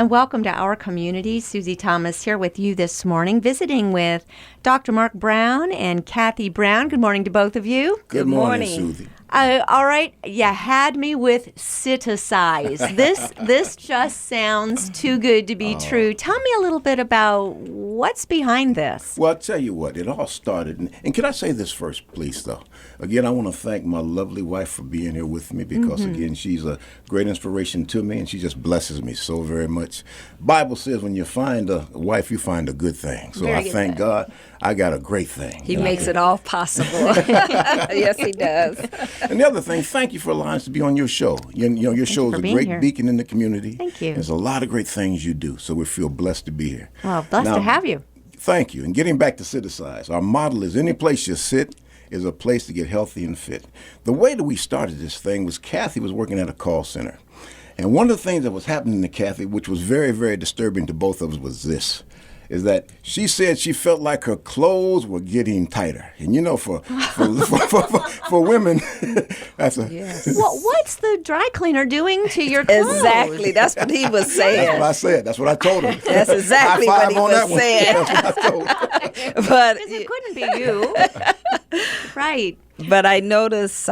And welcome to our community. Susie Thomas here with you this morning, visiting with Dr. Mark Brown and Kathy Brown. Good morning to both of you. Good morning, Susie. All right, you had me with citicize. This just sounds too good to be true. Tell me a little bit about what's behind this. Well, I'll tell you what, it all started, and can I say this first, please, though? Again, I want to thank my lovely wife for being here with me because, again, she's a great inspiration to me, and she just blesses me so very much. Bible says when you find a wife, you find a good thing. So I thank God I got a great thing. He makes it all possible. Yes, he does. And the other thing, thank you for allowing us to be on your show. Your show is a great beacon in the community. Thank you. There's a lot of great things you do, so we feel blessed to be here. Well, blessed to have you. Thank you. And getting back to Citicize, our model is any place you sit is a place to get healthy and fit. The way that we started this thing was Kathy was working at a call center. And one of the things that was happening to Kathy, which was very, very disturbing to both of us, was this. Is that she said she felt like her clothes were getting tighter. And you know, for women, that's a... Yes. Well, what's the dry cleaner doing to your clothes? Exactly. That's what he was saying. That's what I said. That's what I told him. That's exactly High what five he on was that one. saying. That's what I told him. But Because it couldn't be you. Right. But I noticed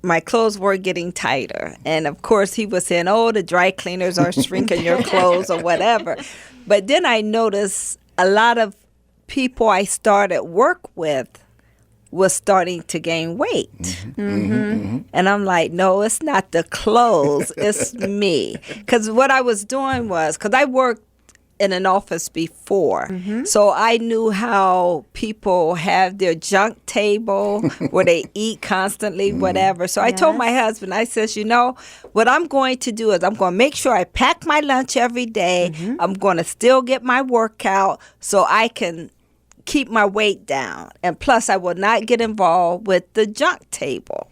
my clothes were getting tighter. And, of course, he was saying, oh, the dry cleaners are shrinking your clothes or whatever. But then I noticed a lot of people I started work with was starting to gain weight. And I'm like, no, it's not the clothes, it's me. Because what I was doing was, because I worked in an office before. So I knew how people have their junk table where they eat constantly, whatever. So I told my husband, I says, you know, what I'm going to do is I'm going to make sure I pack my lunch every day. I'm going to still get my workout so I can keep my weight down. And plus, I will not get involved with the junk table.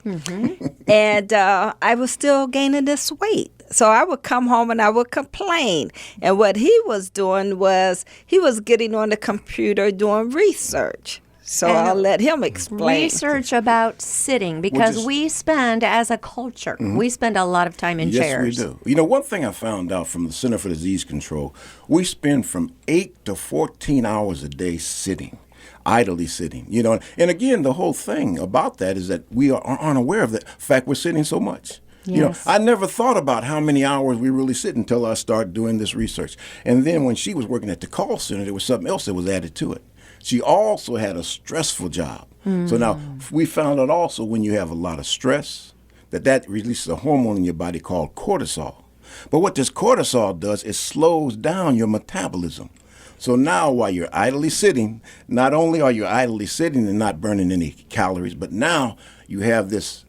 And I was still gaining this weight. So I would come home and I would complain. And what he was doing was he was getting on the computer doing research. So I'll let him explain. Research about sitting, because we spend, as a culture, we spend a lot of time in chairs. Yes, we do. You know, one thing I found out from the Center for Disease Control, we spend from 8 to 14 hours a day sitting. Idly sitting, you know. And again, the whole thing about that is that we aren't aware of the fact we're sitting so much. You know, I never thought about how many hours we really sit until I started doing this research. And then when she was working at the call center, there was something else that was added to it. She also had a stressful job. So now we found out also when you have a lot of stress, that releases a hormone in your body called cortisol. But what this cortisol does is slows down your metabolism. So now while you're idly sitting, not only are you idly sitting and not burning any calories, but now you have this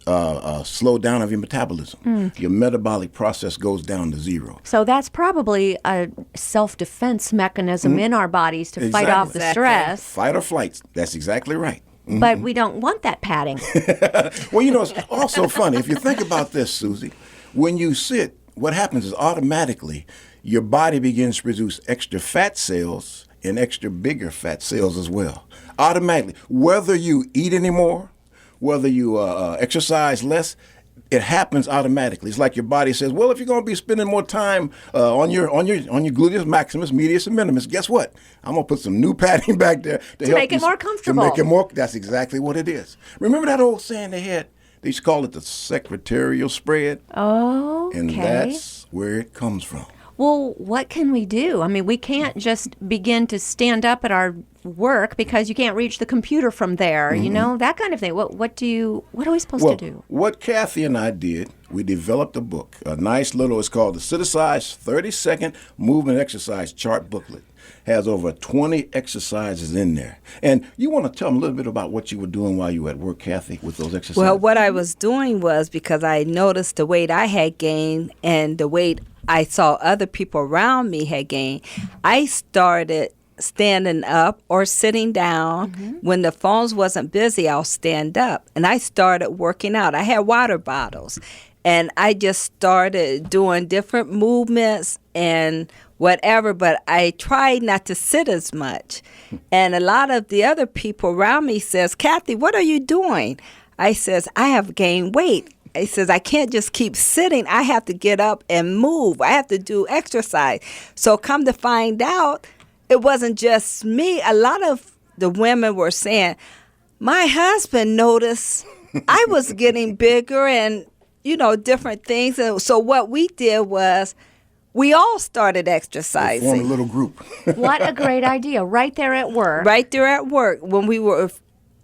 slow down of your metabolism. Your metabolic process goes down to zero. So that's probably a self-defense mechanism in our bodies to fight off the stress. Fight or flight. That's exactly right. But we don't want that padding. Well, you know, it's also funny. If you think about this, Susie, when you sit, what happens is automatically your body begins to produce extra fat cells and extra bigger fat cells as well. Automatically. Whether you eat anymore, whether you exercise less, it happens automatically. It's like your body says, well, if you're going to be spending more time on your gluteus maximus, medius, and minimus, guess what? I'm going to put some new padding back there to help make it more comfortable. To make it more. That's exactly what it is. Remember that old saying they had? They used to call it the secretarial spread. Oh, And that's where it comes from. Well, what can we do? I mean, we can't just begin to stand up at our work because you can't reach the computer from there, you know, that kind of thing. What are we supposed to do? What Kathy and I did, we developed a book, a nice little, it's called the Citicize 30-Second Movement Exercise Chart Booklet. Has over 20 exercises in there. And you want to tell them a little bit about what you were doing while you were at work, Kathy, with those exercises? Well, what I was doing was because I noticed the weight I had gained and the weight I saw other people around me had gained, I started standing up or sitting down. When the phones wasn't busy, I'll stand up. And I started working out. I had water bottles. And I just started doing different movements and whatever, but I tried not to sit as much. And a lot of the other people around me says, Kathy, what are you doing? I says, I have gained weight. he says, I can't just keep sitting. I have to get up and move. I have to do exercise. So come to find out, it wasn't just me. A lot of the women were saying, my husband noticed I was getting bigger and, different things. And so what we did was we all started Form a exercising. little group. What a great idea. Right there at work. Right there at work, when we were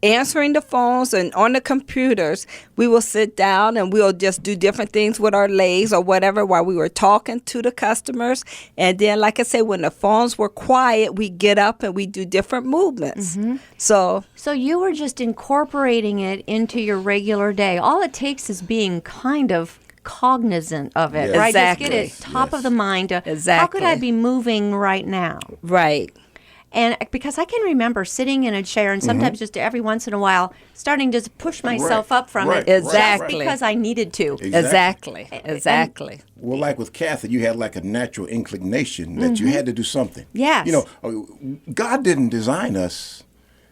answering the phones and on the computers, we will sit down and we'll just do different things with our legs or whatever while we were talking to the customers. And then, like I said, when the phones were quiet, we get up and we do different movements. So you were just incorporating it into your regular day. All it takes is being kind of cognizant of it, Yes. right? Exactly. Just get it top of the mind. How could Exactly. I be moving right now? right. And because I can remember sitting in a chair and sometimes just every once in a while starting to push myself Right, up from right, it Exactly. just because I needed to. Exactly. Well, like with Kathy, you had like a natural inclination that you had to do something. Yes. God didn't design us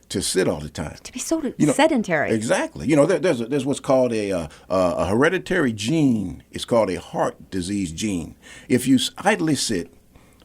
to sit all the time. To be so You know, sedentary. Exactly. There's what's called a hereditary gene. It's called a heart disease gene. If you idly sit,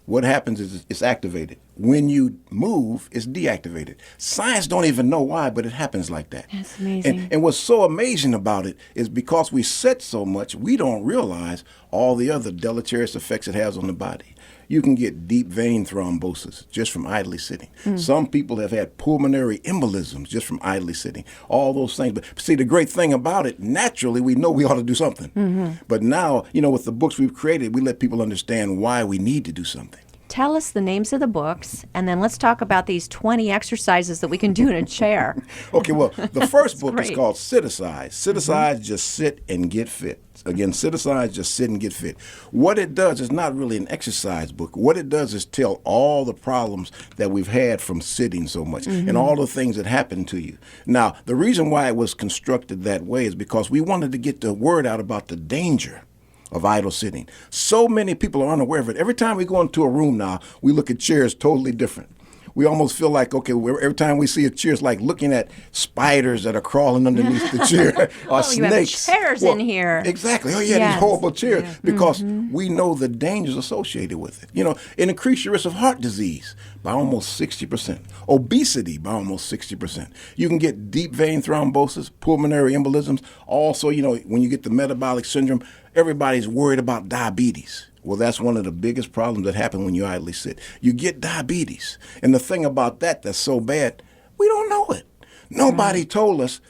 what happens is it's activated. When you move, it's deactivated. Science don't even know why, but it happens like that. That's amazing. And what's so amazing about it is because we sit so much, we don't realize all the other deleterious effects it has on the body. You can get deep vein thrombosis just from idly sitting. Some people have had pulmonary embolisms just from idly sitting. All those things. But see, the great thing about it, naturally, we know we ought to do something. But now, with the books we've created, we let people understand why we need to do something. Tell us the names of the books, and then let's talk about these 20 exercises that we can do in a chair. Okay, well, the first book is great. called Citicize. Citicize, just sit and get fit. Again, Citicize, just sit and get fit. What it does is not really an exercise book. What it does is tell all the problems that we've had from sitting so much and all the things that happen to you. Now, the reason why it was constructed that way is because we wanted to get the word out about the danger of idle sitting. So many people are unaware of it. Every time we go into a room now, we look at chairs totally different. We almost feel like, okay, every time we see a chair, it's like looking at spiders that are crawling underneath the chair or Oh, you have snakes. chairs in here. Exactly. Oh, yeah, Yes. these horrible chairs because we know the dangers associated with it. It increases your risk of heart disease by almost 60%, obesity by almost 60%. You can get deep vein thrombosis, pulmonary embolisms. Also, when you get the metabolic syndrome, everybody's worried about diabetes. Well, that's one of the biggest problems that happen when you idly sit. You get diabetes. And the thing about that's so bad, we don't know it. Nobody told us,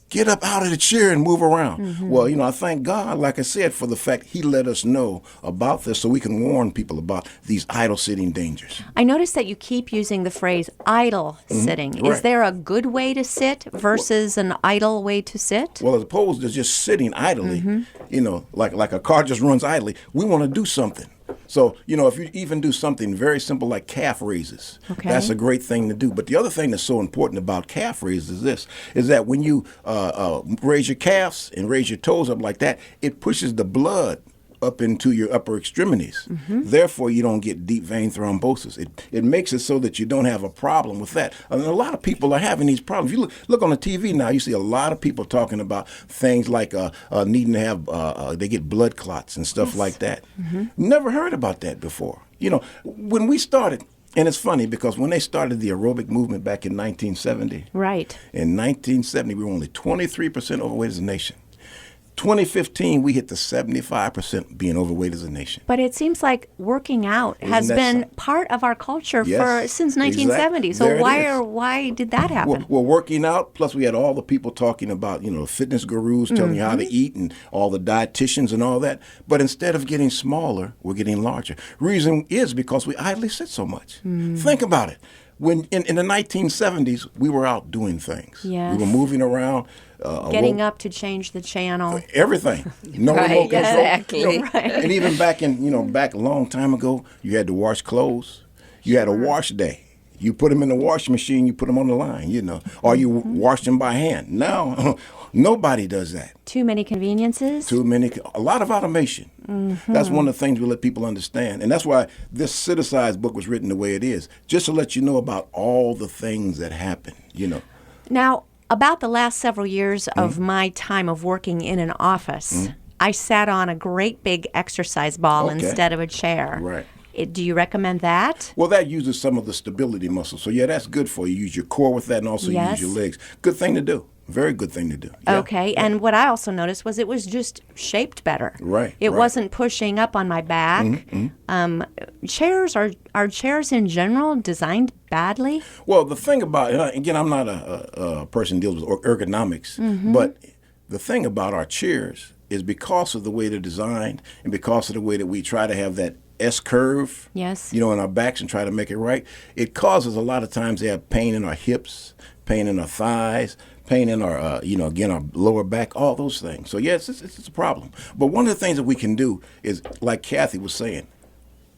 get up out of the chair and move around. Well, I thank God, like I said, for the fact he let us know about this so we can warn people about these idle sitting dangers. I noticed that you keep using the phrase idle sitting. Is Right. there a good way to sit versus an idle way to sit? Well, as opposed to just sitting idly, like a car just runs idly, we want to do something. So, if you even do something very simple like calf raises, Okay. that's a great thing to do. But the other thing that's so important about calf raises is that when you raise your calves and raise your toes up like that, it pushes the blood up into your upper extremities. Therefore, you don't get deep vein thrombosis. It makes it so that you don't have a problem with that. And a lot of people are having these problems. If you look on the TV now, you see a lot of people talking about things like needing to have, they get blood clots and stuff like that. Never heard about that before. When we started, and it's funny because when they started the aerobic movement back in 1970, Right. in 1970, we were only 23% overweight as a nation. 2015, we hit the 75% being overweight as a nation. But it seems like working out has that been something? part of our culture Yes, since 1970. exactly. So There it is. why did that happen? Well, working out, plus we had all the people talking about, fitness gurus telling you how to eat and all the dietitians and all that. But instead of getting smaller, we're getting larger. Reason is because we idly sit so much. Think about it. When in the 1970s, we were out doing things. Yes. We were moving around. Getting up to change the channel. Everything. No Right, remote control. exactly. And even back back a long time ago, you had to wash clothes. You had a wash day. You put them in the washing machine, you put them on the line, or you wash them by hand. Now, nobody does that. Too many conveniences. A lot of automation. That's one of the things we let people understand. And that's why this Citicize book was written the way it is, just to let you know about all the things that happen. Now, about the last several years of my time of working in an office, I sat on a great big exercise ball Okay. instead of a chair. Right. Do you recommend that? Well, that uses some of the stability muscles. So, yeah, that's good for you. Use your core with that and also Yes. use your legs. Good thing to do. Very good thing to do. Yeah. Okay, and what I also noticed was it was just shaped better. Right, It right. wasn't pushing up on my back. Chairs are chairs in general designed badly? Well, the thing about again, I'm not a person who deals with ergonomics, but the thing about our chairs is because of the way they're designed and because of the way that we try to have that S curve, Yes. in our backs and try to make it right, it causes a lot of times they have pain in our hips, pain in our thighs, pain in our, again, our lower back, all those things. So, yes, it's a problem. But one of the things that we can do is, like Kathy was saying,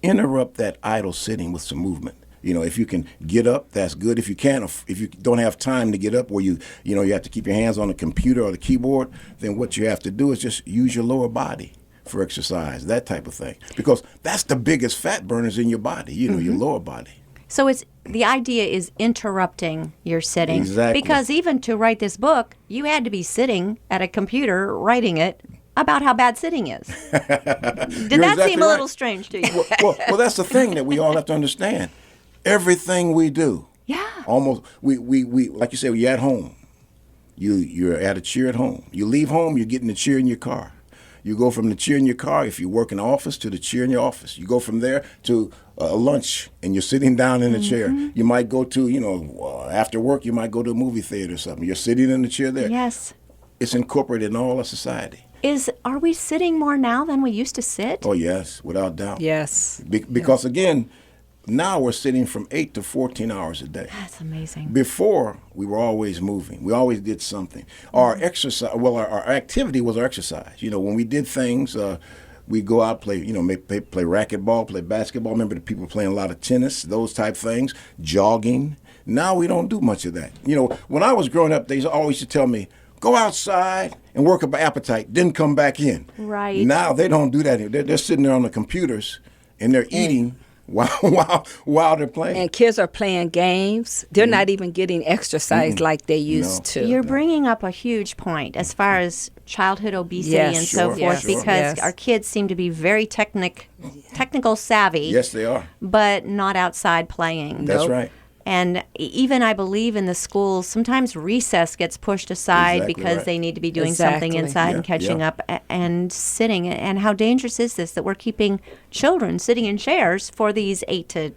interrupt that idle sitting with some movement. If you can get up, that's good. If you can't, if you don't have time to get up, where you have to keep your hands on the computer or the keyboard, then what you have to do is just use your lower body for exercise, that type of thing, because that's the biggest fat burners in your body. Your lower body. So the idea is interrupting your sitting. Exactly. Because even to write this book, you had to be sitting at a computer writing it about how bad sitting is. Did that exactly seem a little right. strange to you? Well, that's the thing that we all have to understand. Everything we do, Yeah. almost we like you said, you're at home. You're at a chair at home. You leave home, you're getting the chair in your car. You go from the chair in your car, if you work in the office, to the chair in your office. You go from there to lunch, and you're sitting down in the chair. You might go to, after work, you might go to a movie theater or something. You're sitting in the chair there. Yes. It's incorporated in all of society. Are we sitting more now than we used to sit? Oh, yes, without doubt. Yes. Because, again, now we're sitting from 8 to 14 hours a day. That's amazing. Before, we were always moving. We always did something. Our exercise, our activity was our exercise. When we did things, we'd go out, play racquetball, play basketball. Remember the people playing a lot of tennis, those type things, jogging. Now we don't do much of that. When I was growing up, they always used to tell me, go outside and work up an appetite, then come back in. Right. Now they don't do that. They're sitting there on the computers and they're eating while they're playing. And kids are playing games. They're not even getting exercise like they used to. You're bringing up a huge point as far as childhood obesity Yes. and so Sure, forth, sure. because Yes. our kids seem to be very technical savvy, Yes, they are. but not outside playing. That's Nope. right. And even I believe in the schools, sometimes recess gets pushed aside Exactly because right. they need to be doing something Exactly. inside Yeah, and catching yeah. up and sitting. And how dangerous is this that we're keeping children sitting in chairs for these 8 to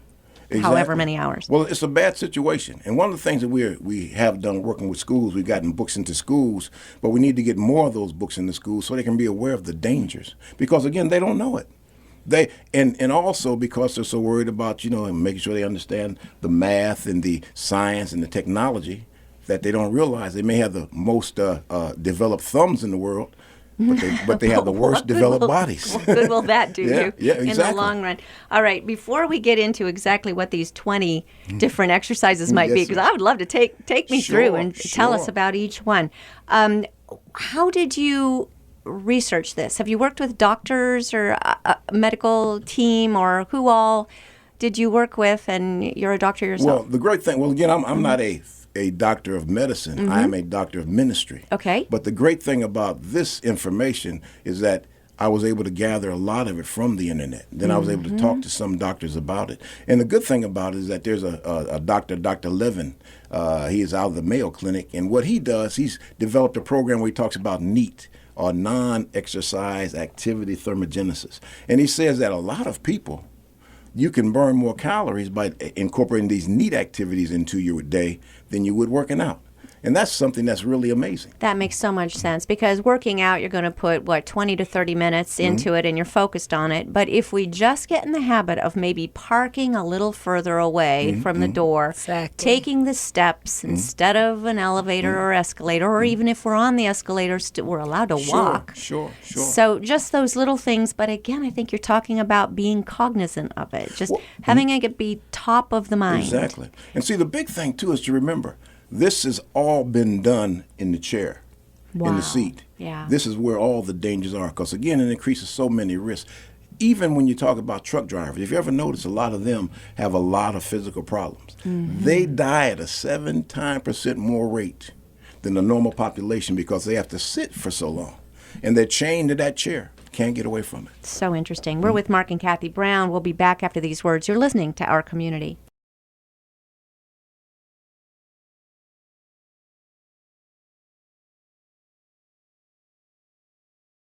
however Exactly. many hours? Well, it's a bad situation. And one of the things that we have done working with schools, we've gotten books into schools, but we need to get more of those books into schools so they can be aware of the dangers. Because, again, they don't know it. And also because they're so worried about, and making sure they understand the math and the science and the technology, that they don't realize they may have the most developed thumbs in the world, but they have the worst developed bodies. What good will that do Yeah, you yeah, in the exactly. long run? All right, before we get into exactly what these 20 different exercises might be, Yes, because sir. I would love to take me through Sure, and tell us sure. about each one. How did you research this? Have you worked with doctors or a medical team, or who all did you work with? And you're a doctor Well, yourself. the great thing, again, I'm not a doctor of medicine. I am a doctor of ministry. Okay. But the great thing about this information is that I was able to gather a lot of it from the internet. Then I was able to talk to some doctors about it. And the good thing about it is that there's a doctor, Dr. Levin. He is out of the Mayo Clinic. And what he does, he's developed a program where he talks about NEAT, or non-exercise activity thermogenesis. And he says that a lot of people, you can burn more calories by incorporating these NEAT activities into your day than you would working out. And that's something that's really amazing. That makes so much sense, because working out, you're going to put, 20 to 30 minutes into it and you're focused on it. But if we just get in the habit of maybe parking a little further away from the door, Exactly. taking the steps instead of an elevator or escalator, or even if we're on the escalator, we're allowed to walk. Sure. So just those little things. But again, I think you're talking about being cognizant of it, just having it be top of the mind. Exactly. And see, the big thing, too, is to remember, this has all been done in the chair, in Wow. the seat. Yeah. This is where all the dangers are, because, again, it increases so many risks. Even when you talk about truck drivers, if you ever notice, a lot of them have a lot of physical problems. They die at a 7% more rate than the normal population because they have to sit for so long. And they're chained to that chair. Can't get away from it. So interesting. We're with Mark and Kathy Brown. We'll be back after these words. You're listening to Our Community.